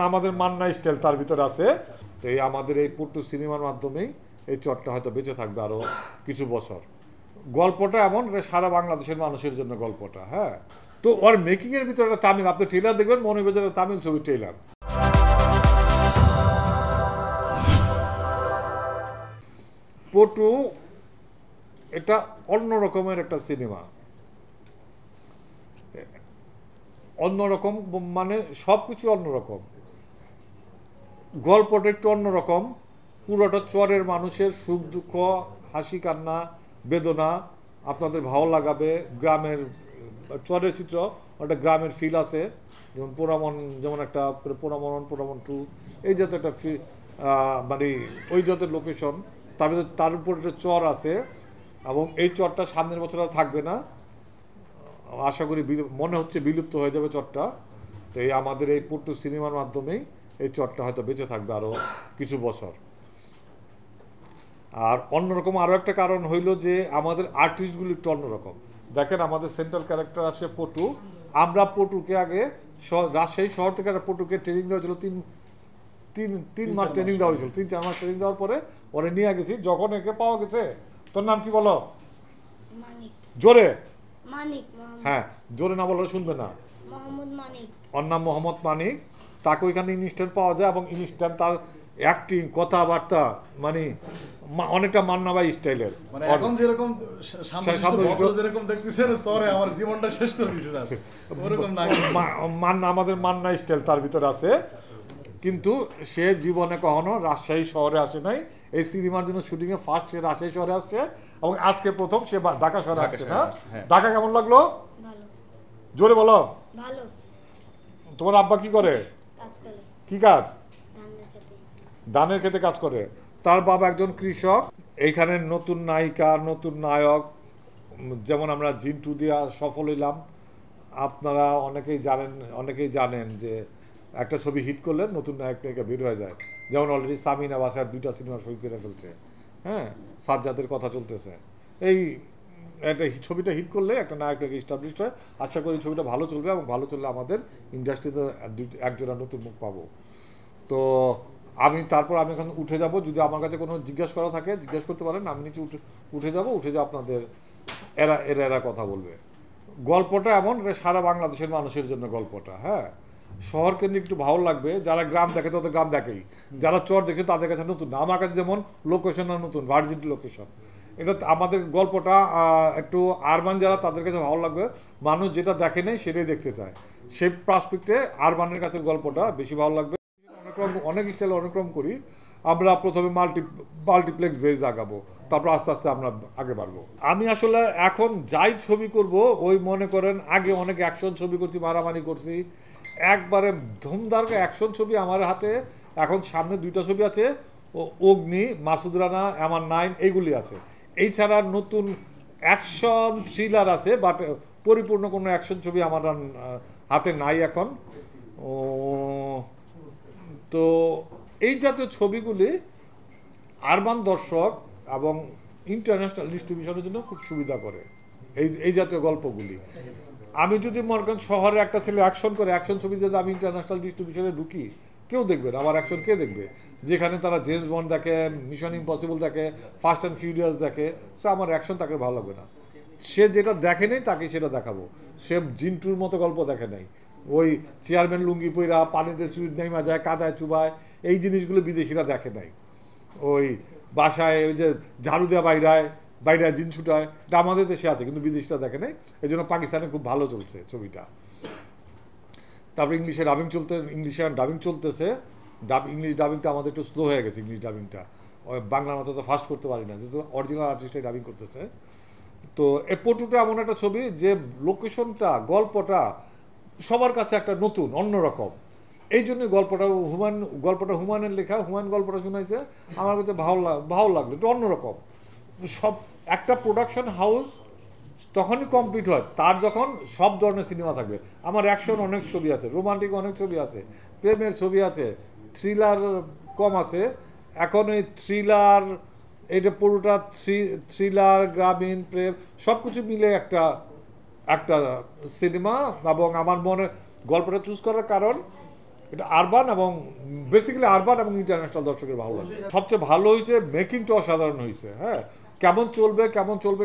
আমাদের মান্না স্টাইল তার ভিতরে আছে। তো এই আমাদের এই পুট্টু সিনেমার মাধ্যমেই এই চটটা হয়তো বেঁচে থাকবে আরও কিছু বছর। গল্পটা এমন সারা বাংলাদেশের মানুষের জন্য গল্পটা। হ্যাঁ, তো ওর মেকিংয়ের ভিতরে একটা তামিল, আপনি ট্রেলার দেখবেন মনে হবে যেন তামিল ছবি ট্রেলার। পটু এটা অন্য রকমের একটা সিনেমা, অন্যরকম মানে সব কিছু অন্যরকম। গল্পটা একটু অন্যরকম, পুরোটা চরের মানুষের সুখ দুঃখ, হাসি কান্না, বেদনা আপনাদের ভালো লাগাবে। গ্রামের চরের চিত্র, একটা গ্রামের ফিল আছে, যেমন পোড়ামন, যেমন একটা পোড়ামন 2, এই জাতীয় একটা মানে ওই জাতীয় লোকেশন। তার উপর একটা চর আছে, এবং এই চরটা সামনের বছর আর থাকবে না, আশা করি মনে হচ্ছে বিলুপ্ত হয়ে যাবে চরটা। তো এই আমাদের এই পুট্টু সিনেমার মাধ্যমেই এই চরটা হয়তো বেঁচে থাকবে আরও কিছু বছর। আর অন্যরকম আরও একটা কারণ হইল যে আমাদের আর্টিস্টগুলি একটু অন্যরকম। দেখেন আমাদের সেন্ট্রাল ক্যারেক্টার আসে পটু। আমরা পটুকে আগে রাজশাহী শহর থেকে একটা পটুকে ট্রেনিং দেওয়া হয়েছিল, তিন মাস ট্রেনিং দেওয়া হয়েছিল। 3-4 মাস ট্রেনিং দেওয়ার পরে ওরে নিয়ে গেছি। যখন একে পাওয়া গেছে, তোর নাম কি বলো? জোরে, হ্যাঁ জোরে না বললে শুনবে না। ওর নাম মোহাম্মদ মানিক। তাকে ওইখানে ইনস্ট্যান্ট পাওয়া যায়, এবং ইনস্ট্যান্ট তার অ্যাক্টিং, কথাবার্তা মানে অনেকটা মান্না ভাই স্টাইলের। এখন যেরকম যেরকম দেখতেছেন সরে আমার জীবনটা শেষ করে দিয়েছে ওরকম না। আমাদের মান্না স্টাইল তার ভিতরে আছে, কিন্তু সে জীবনে কখনো রাজশাহী শহরে আসে নাই। এই সিনেমার জন্য শুটিংয়ে ফার্স্ট সে রাজশাহী শহরে আসছে, এবং আজকে প্রথম সে ঢাকা শহরে আসছে। না, ঢাকা কেমন লাগলো? জোরে বলো। তোমার আব্বা কি করে? কি কাজ? ধানের খেতে কাজ করে। তার বাবা একজন কৃষক। এইখানে নতুন নায়িকা, নতুন নায়ক, যেমন আমরা জিন্টু দিয়া সফল হইলাম। আপনারা অনেকেই জানেন যে একটা ছবি হিট করলে নতুন নায়ক নায়িকা বের হয়ে যায়। যেমন অলরেডি সামিনা বাসার 2টা সিনেমা সই করে ফেলছে। হ্যাঁ, সাজ্জাদের কথা চলতেছে। এই একটা ছবিটা হিট করলে একটা নায়ক নায়িকা এস্টাবলিশড হয়। আশা করি ছবিটা ভালো চলবে, এবং ভালো চললে আমাদের ইন্ডাস্ট্রিতে একজোড়া নতুন মুখ পাবো। তো আমি এখন উঠে যাব। যদি আমার কাছে কোনো জিজ্ঞেস করা থাকে জিজ্ঞেস করতে পারেন। আমি নিচে উঠে যাব আপনাদের এরা কথা বলবে। গল্পটা এমন সারা বাংলাদেশের মানুষের জন্য গল্পটা। হ্যাঁ, শহর কেন্দ্রিক একটু ভালো লাগবে। যারা গ্রাম দেখে তাদের গ্রাম দেখেই, যারা চর দেখে তাদের কাছে নতুন না। আমার কাছে যেমন লোকেশন নতুন, ভার্জিটি লোকেশন। এটা আমাদের গল্পটা একটু আরবান, যারা তাদের কাছে ভালো লাগবে। মানুষ যেটা দেখে নেই সেটাই দেখতে চায়, সেই পার্সপেক্টে আরবানের কাছে গল্পটা বেশি ভালো লাগবে। অনেক স্টাইলে অনেক রকম করি আমরা। প্রথমে মাল্টিপ্লেক্স বেস আগাবো, তারপর আস্তে আস্তে আমরা আগে বাড়বো। আমি আসলে এখন যাই ছবি করব, ওই মনে করেন আগে অনেক অ্যাকশন ছবি করছি, মারামারি করছি, একবারে ধুমধারকা অ্যাকশন ছবি আমার হাতে। এখন সামনে 2টা ছবি আছে, অগ্নি, মাসুদ রানা, এমআর 9, এইগুলি আছে। এই ছাড়া নতুন অ্যাকশন থ্রিলার আছে, বাট পরিপূর্ণ কোনো অ্যাকশন ছবি আমার হাতে নাই এখন। তো এই জাতীয় ছবিগুলি আরবান দর্শক এবং ইন্টারন্যাশনাল ডিস্ট্রিবিউশনের জন্য খুব সুবিধা করে এই জাতীয় গল্পগুলি। আমি যদি মনে করেন শহরে একটা ছেলে অ্যাকশন করে, অ্যাকশন ছবি যদি আমি ইন্টারন্যাশনাল ডিস্ট্রিবিউশনে ঢুকি, কেউ দেখবে না। আমার অ্যাকশন কে দেখবে? যেখানে তারা জেমস বন্ড দেখে, মিশন ইম্পসিবল দেখে, ফাস্ট অ্যান্ড ফিউরিয়াস দেখে, সে আমার অ্যাকশন তাকে ভালো লাগবে না। সে যেটা দেখে নেই তাকে সেটা দেখাবো। সে জিন্টুর মতো গল্প দেখে নাই, ওই চেয়ারম্যান লুঙ্গি পইরা পানিতে নেমা যায়, কাদায় চুবায়, এই জিনিসগুলো বিদেশিরা দেখে নাই। ওই বাসায় ওই যে ঝাড়ু দেওয়া বাইরে জিন ছুটায়, এটা আমাদের দেশে আছে, কিন্তু বিদেশিরা দেখে নাই। এই জন্য পাকিস্তানে খুব ভালো চলছে ছবিটা। তারপর ইংলিশে ডাবিং চলতেছে। ইংলিশ ডাবিংটা আমাদের একটু স্লো হয়ে গেছে। ইংলিশ ডাবিংটা বাংলার মতো তো ফাস্ট করতে পারি না, যেহেতু অরিজিনাল আর্টিস্টই ডাবিং করতেছে। তো এই পটুটা এমন একটা ছবি যে লোকেশনটা, গল্পটা সবার কাছে একটা নতুন অন্যরকম। এই জন্যই গল্পটা হুমায়ুনের লেখা। হুমায়ুন গল্পটা শুনাইছে, আমার কাছে ভালো লাগলো, একটু অন্যরকম। একটা প্রোডাকশন হাউস তখনই কমপ্লিট হয় তার যখন সব ধরনের সিনেমা থাকবে। আমার অ্যাকশন অনেক ছবি আছে, রোমান্টিক অনেক ছবি আছে, প্রেমের ছবি আছে, থ্রিলার কম আছে। এখন এই থ্রিলার, এটা পুরোটা থ্রিলার, গ্রামীণ প্রেম সব কিছু মিলে একটা সিনেমা। এবং আমার মনে গল্পটা চুজ করার কারণ, এটা আরবান এবং বেসিক্যালি আরবান এবং ইন্টারন্যাশনাল দর্শকের ভালো লাগে। সবচেয়ে ভালো হয়েছে মেকিংটা অসাধারণ হয়েছে। হ্যাঁ, কেমন চলবে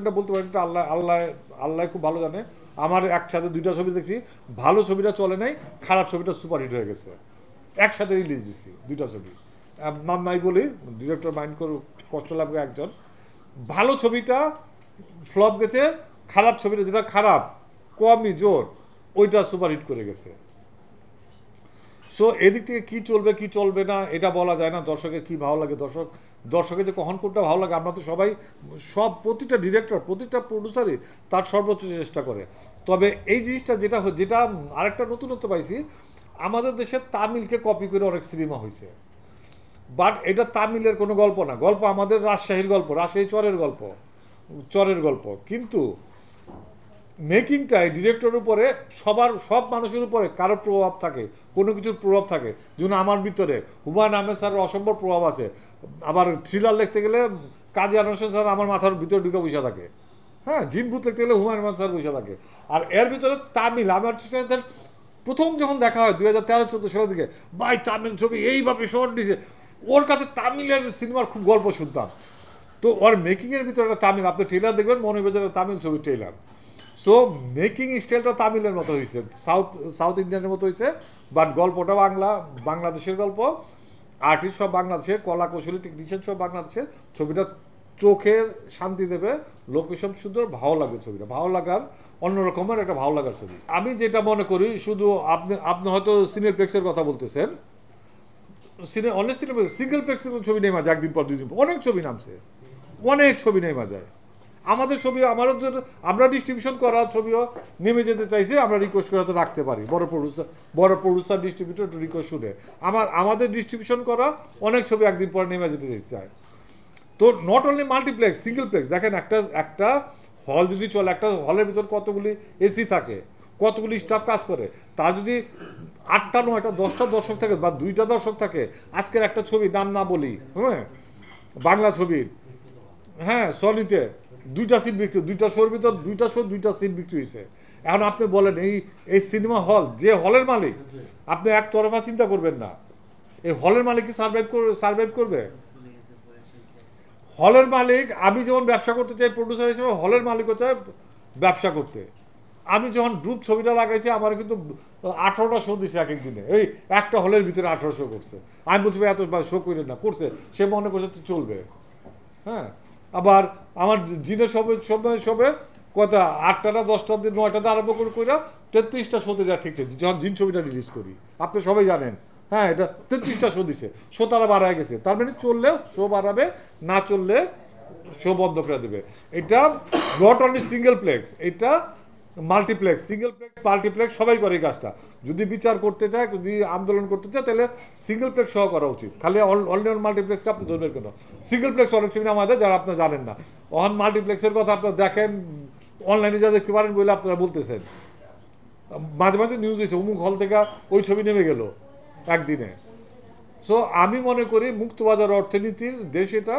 এটা বলতে পারি, এটা আল্লাহ আল্লাহ আল্লাহ খুব ভালো জানে। আমার একসাথে 2টা ছবি দেখছি, ভালো ছবিটা চলে নাই, খারাপ ছবিটা সুপারহিট হয়ে গেছে। একসাথে রিলিজ দিছি 2টা ছবি, নাম নাই বলি, ডিরেক্টর মাইন্ড করে কষ্ট লাগবে একজন। ভালো ছবিটা ফ্লপ গেছে, খারাপ ছবিটা যেটা খারাপ কমই জোর ওইটা সুপারহিট করে গেছে। সো এদিক থেকে কী চলবে কী চলবে না এটা বলা যায় না। দর্শকের কী ভালো লাগে, দর্শকের যে কখন কোনটা ভালো লাগে, আমরা তো সবাই প্রতিটা ডিরেক্টর প্রতিটা প্রডিউসারই তার সর্বোচ্চ চেষ্টা করে। তবে এই জিনিসটা যেটা আরেকটা নতুনত্ব পাইছি, আমাদের দেশে তামিলকে কপি করে অনেক সিনেমা হয়েছে, বাট এটা তামিলের কোনো গল্প না, গল্প আমাদের রাজশাহীর গল্প, রাজশাহী চরের গল্প। কিন্তু মেকিংটাই ডিরেক্টরের উপরে সব মানুষের উপরে কারো প্রভাব থাকে, কোনো কিছুর প্রভাব থাকে। যেমন আমার ভিতরে হুমায়ুন আহমেদ স্যারের অসম্ভব প্রভাব আছে। আবার থ্রিলার লিখতে গেলে কাজী আনোয়ার হোসেন স্যার আমার মাথার ভিতরে ঢুকে বসে থাকে। হ্যাঁ, জিন ভূত লিখতে গেলে হুমায়ুন আহমেদ স্যার বসে থাকে। আর এর ভিতরে তামিল, আমার প্রথম যখন দেখা হয় 2013-14 সালের দিকে, ভাই তামিল ছবি এইভাবে শর্ট দিয়েছে, ওর কাছে তামিলের সিনেমার খুব গল্প শুনতাম। তো ওর মেকিংয়ের ভিতরে একটা তামিল, আপনি ট্রেলার দেখবেন মনে হবে যে তামিল ছবি ট্রেলার। সো মেকিং স্টাইলটা তামিলের মতো হয়েছে, সাউথ ইন্ডিয়ানের মতো হয়েছে, বাট গল্পটা বাংলাদেশের গল্প, আর্টিস্ট সব বাংলাদেশের, কলা কৌশলী টেকনিশিয়ান সব বাংলাদেশের। ছবিটা চোখের শান্তি দেবে, লোকেশন সুন্দর, ভালো লাগবে, ছবিটা ভালো লাগার অন্যরকমের একটা ভালো লাগার ছবি। আমি যেটা মনে করি, শুধু আপনি হয়তো সিনেপ্লেক্সের কথা বলতেছেন, অনেক সিনেপ্লেক্স সিঙ্গেল প্লেক্সের ছবি নেমা যায়, একদিন পর 2 দিন পর অনেক ছবি নামছে, অনেক ছবি নেমা যায়। আমাদের ছবি আমরা ডিস্ট্রিবিউশন করা ছবিও নেমে যেতে চাইছি, আমরা রিকোয়েস্ট করে হয়তো রাখতে পারি, বড় প্রডিউসার ডিস্ট্রিবিউটর রিকোয়েস্ট শুনে আমাদের ডিস্ট্রিবিউশন করা অনেক ছবি একদিন পর নেমে যেতে চায়। তো নট অনলি মাল্টিপ্লেক্স, সিঙ্গেল প্লেক্স, দেখেন একটা হল যদি চলে, একটা হলের ভিতর কতগুলি এসি থাকে, কতগুলি স্টাফ কাজ করে, তার যদি 8টা 9টা 10টা দর্শক থাকে বা 2টা দর্শক থাকে, আজকের একটা ছবি নাম না বলি, হ্যাঁ, বাংলা ছবির, হ্যাঁ, সনিতে 2টা সিট বিক্রি, 2টা শোর ভিতর 2টা শো 2টা সিট বিক্রি হয়েছে। এখন আপনি বলেন এই সিনেমা হল, যে হলের মালিক, আপনি একতরফা চিন্তা করবেন না, এই হলের মালিক কি সার্ভাইভ করবে? হলের মালিক, আমি যেমন ব্যবসা করতে চাই প্রডিউসার হিসেবে, হলের মালিকও চায় ব্যবসা করতে। আমি যখন ড্রুপ ছবিটা লাগাইছি, আমার কিন্তু 18টা শো দিছে এক দিনে, এই একটা হলের ভিতরে 18 শো করছে। আমি বলছি এত শো করে না, করছে, সে মনে করছে তো চলবে। হ্যাঁ, আবার আমার জিনের সবে কত 8টা 10টা 9টাতে আরম্ভ করে 33টা শোতে যা ঠিক আছে, যখন জিন ছবিটা রিলিজ করি, আপনি সবাই জানেন। হ্যাঁ, এটা 33টা শো দিছে, শো তারা বাড়ায় গেছে, তার মানে চললে শো বাড়াবে, না চললে শো বন্ধ করে দেবে। এটা নট অনলি সিঙ্গেল প্লেক্স, এটা মাল্টিপ্লেক্স, সিঙ্গেল প্লেক্স মাল্টিপ্লেক্স সবাই করে এই কাজটা। যদি বিচার করতে চায়, যদি আন্দোলন করতে চায়, তাহলে সিঙ্গেল প্লেক্স সহ করা উচিত। খালি অনলি মাল্টিপ্লেক্সকে আপনি ধরবেন কেন? সিঙ্গেল প্লেক্স অনেক ছবি আমাদের যারা আপনারা জানেন না, অন মাল্টিপ্লেক্সের কথা আপনারা দেখেন, অনলাইনে যা দেখতে পারেন বলে আপনারা বলতেছেন। মাঝে মাঝে নিউজ হয়েছে অমুক হল থেকে ওই ছবি নেমে গেল একদিনে। সো আমি মনে করি মুক্তবাজার অর্থনীতির দেশ এটা,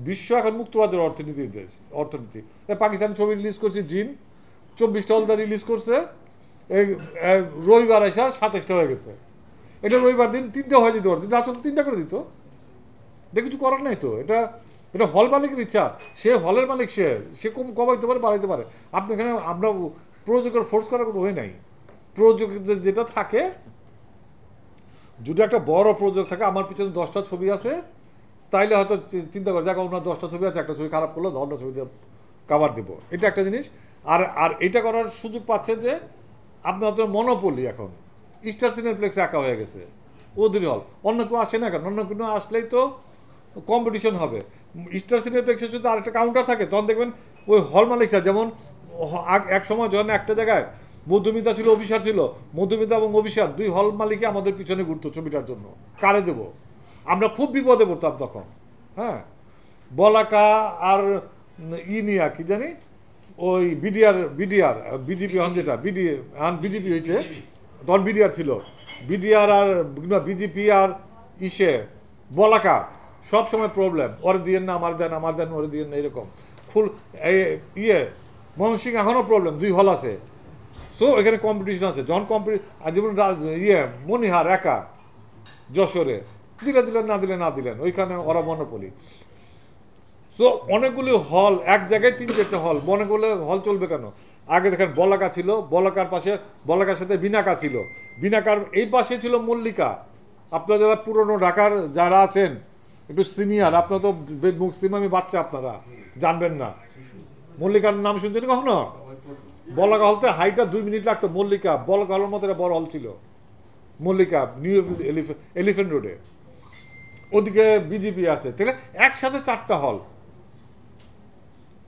বিশ্ব এখন মুক্তবাজার অর্থনীতির দেশ, অর্থনীতি। পাকিস্তান ছবি রিলিজ করছে জিন, 24টা হলদা রিলিজ করছে, এই রবিবার আসা 27টা হয়ে গেছে। এটা রবিবার দিন 3টা হয়ে যেতে পারতো, আসলে 3টা করে দিত, এটা কিছু করার নাই তো। এটা হল মালিকের ইচ্ছা, সে হলের মালিক, সে কমাইতে পারে, বাড়াইতে পারে। আপনি এখানে আমরা প্রযোজকের ফোর্স করার কোনো হয়ে নাই। প্রযোজকের যেটা থাকে, যদি একটা বড় প্রযোজক থাকে, আমার পিছনে 10টা ছবি আছে, তাইলে হয়তো চিন্তা করে যাক ওনার 10টা ছবি আছে, একটা ছবি খারাপ করলো, 10টা ছবি দিয়ে কাভার দেবো, এটা একটা জিনিস। আর এটা করার সুযোগ পাচ্ছে যে আপনার হয়তো মনোপলি, এখন স্টার সিনেপ্লেক্স একা হয়ে গেছে, ওদের হল, অন্য কেউ আসে না, কেন অন্য কোনো আসলেই তো কম্পিটিশন হবে। স্টার সিনেপ্লেক্সের শুধু আরেকটা কাউন্টার থাকে, তখন দেখবেন ওই হল মালিকটা, যেমন এক সময় যখন একটা জায়গায় মধুমিতা ছিল, অভিসার ছিল, মধুমিতা এবং অভিসার 2 হল মালিকে আমাদের পিছনে ঘুরতো ছবিটার জন্য, কারে দেব, আমরা খুব বিপদে পড়তাম তখন। হ্যাঁ, বলাকা আর নিয়া কি জানি, ওই বিজেপি হন, যেটা বিজেপি হয়েছে, তখন বিডিআর ছিল, বিডিআর আর বিজেপি আর বলাকা সব সময় প্রবলেম, ওরে দিয়ে না আমার দেন ওরে দিয়ে না, এরকম ফুল ময়মনসিংহ এখনও প্রবলেম, 2 হল আছে। সো এখানে কম্পিটিশন আছে যখন যেমন মনিহার একা যশোরে দিলেন না দিলেন ওইখানে ওরা মনোপলি। সো অনেকগুলি হল এক জায়গায় 3-4টা হল, অনেকগুলো হল চলবে কেন? আগে দেখেন বলাকা ছিল, বলাকার পাশে বলাকার সাথে বিনাকা ছিল, বিনাকার এই পাশে ছিল মল্লিকা। আপনারা যারা পুরনো ঢাকার যারা আছেন একটু সিনিয়র, আপনারা তো মুসলিমামি বাচ্চা, আপনারা জানবেন না। মল্লিকার নাম শুনছেন কখনো? বলাকা হলতে হাইটা 2 মিনিট লাগতো। মল্লিকা বলাকা হলের মতো একটা বড় হল ছিল মল্লিকা, নিউ এলিফেন্ট রোডে। ওদিকে বিজেপি আছে, তাহলে একসাথে 4টা হল,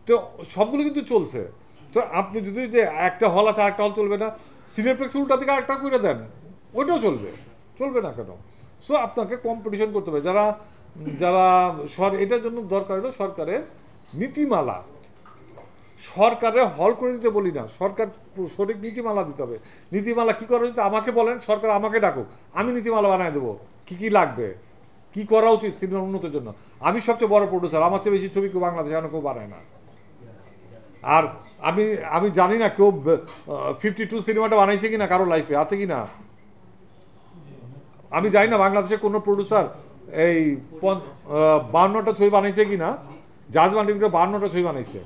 তো সবগুলো কিন্তু চলছে। তো আপনি যদি যে একটা হল আছে আরেকটা হল চলবে না, সিনেপ্লেক্স উল্টা দিকে আরেকটা করে দেন, ওইটাও চলবে না কেন? সো আপনাকে কম্পিটিশন করতে হবে। যারা যারা এটার জন্য দরকার হলো সরকারের নীতিমালা। সরকারের হল করে দিতে বলি না, সরকার সঠিক নীতিমালা দিতে হবে। নীতিমালা কী করা উচিত আমাকে বলেন, সরকার আমাকে ডাকুক, আমি নীতিমালা বানিয়ে দেবো কী লাগবে, কি করা উচিত সিনেমার উন্নতির জন্য। আমি সবচেয়ে বড় প্রডিউসার, আমার চেয়ে বেশি ছবি কেউ বাংলাদেশে কেউ বানায় না। আর আমি জানি না কেউ 52 সিনেমাটা বানাইছে কিনা, কারো লাইফে আছে কিনা আমি জানি না। বাংলাদেশে কোনো প্রডিউসার এই 52টা ছবি বানাইছে কিনা, জাজমেন্ট 52টা ছবি বানাইছে।